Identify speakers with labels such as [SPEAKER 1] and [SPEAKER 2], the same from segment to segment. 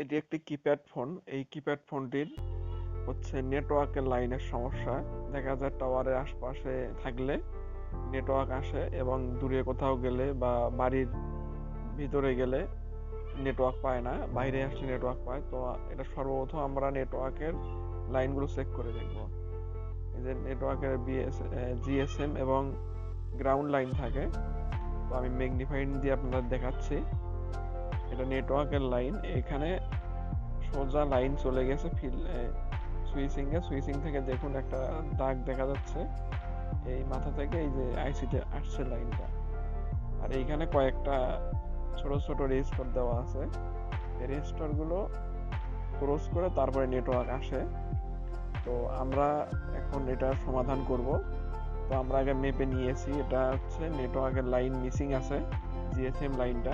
[SPEAKER 1] এটি একটি keypad phone. এই কিপ্যাড ফোনটির হচ্ছে নেটওয়ার্কের লাইনের সমস্যা। দেখা যায় টাওয়ারের আশপাশে থাকলে নেটওয়ার্ক আসে এবং দূরে কোথাও গেলে বা বাড়ির ভিতরে গেলে নেটওয়ার্ক পায় না, বাইরে আসলে নেটওয়ার্ক পায়। তো এটা সর্বপ্রথম আমরা নেটওয়ার্কের লাইনগুলো চেক করে দেখব। এই যে নেটওয়ার্কের জিএসএম এবং গ্রাউন্ড লাইন থাকে। তো আমি ম্যাগনিফাইং দিয়ে আপনাদের দেখাচ্ছি। এটা নেটওয়ার্কের লাইন। এখানে সোজা লাইন চলে গেছে সুইচিং থেকে দেখুন একটা দাগ দেখা যাচ্ছে। এই মাথা থেকে এই যে আইসিতে আসছে লাইনটা। আর এইখানে কয়েকটা ছোট ছোট রেজিস্টার দেওয়া আছে। এই রেজিস্টার গুলো ক্রস করে তারপরে নেটওয়ার্ক আসে। তো আমরা এখন এটা সমাধান করব। তো আমরা আগে মেপে নিয়েছি, এটা হচ্ছে নেটওয়ার্কের লাইন মিসিং আছে, জিএসএম লাইনটা।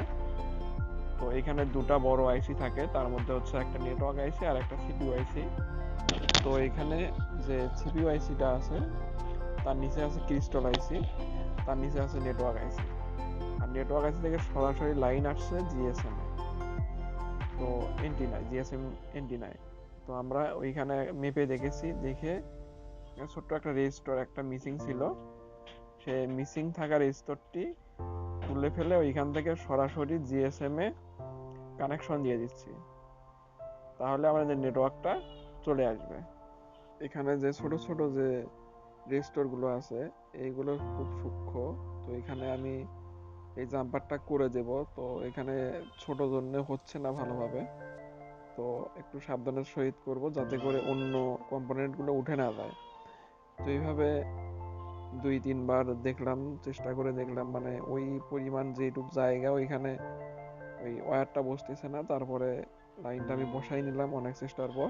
[SPEAKER 1] তো এখানে দুটা বড় আইসি থাকে, তার মধ্যে হচ্ছে একটা নেটওয়ার্ক আইসি আর একটা সিপিইউ আইসি। তো এখানে যে সিপিইউ আইসিটা আছে তার নিচে আছে ক্রিস্টাল আইসি, তার নিচে আছে নেটওয়ার্ক আইসি। আর নেটওয়ার্ক আইসি থেকে সরাসরি লাইন আসছে জিএসএম এ। তো এন্টিনায় জিএসএম এন্টিনায়। তো আমরা ওইখানে মেপে দেখেছি, দেখে ছোট্ট একটা রেজিস্টার একটা মিসিং ছিল। সে মিসিং থাকা রেজিস্টারটি তুলে ফেলে ওইখান থেকে সরাসরি জিএসএম এ কানেকশন দিয়ে দিচ্ছি। তাহলে আমাদের নেটওয়ার্কটা চলে আসবে। এখানে যে ছোট ছোট যে রেজিস্টার গুলো আছে এইগুলো খুব সূক্ষ্ম। তো এখানে আমি এই জাম্পারটা করে দেব। তো এখানে ছোট জন্য হচ্ছে না ভালোভাবে। তো একটু সাবধানের সহিত করব যাতে করে অন্য কম্পোনেন্ট গুলো উঠে না যায়। তো এইভাবে 2-3 বার দেখলাম, চেষ্টা করে দেখলাম, মানে ওই পরিমাণ যেটুক জায়গা ওইখানে ওই ওয়্যারটা বসতেছে না। তারপরে লাইনটা আমি বসাই নিলাম অনেক চেষ্টার পর।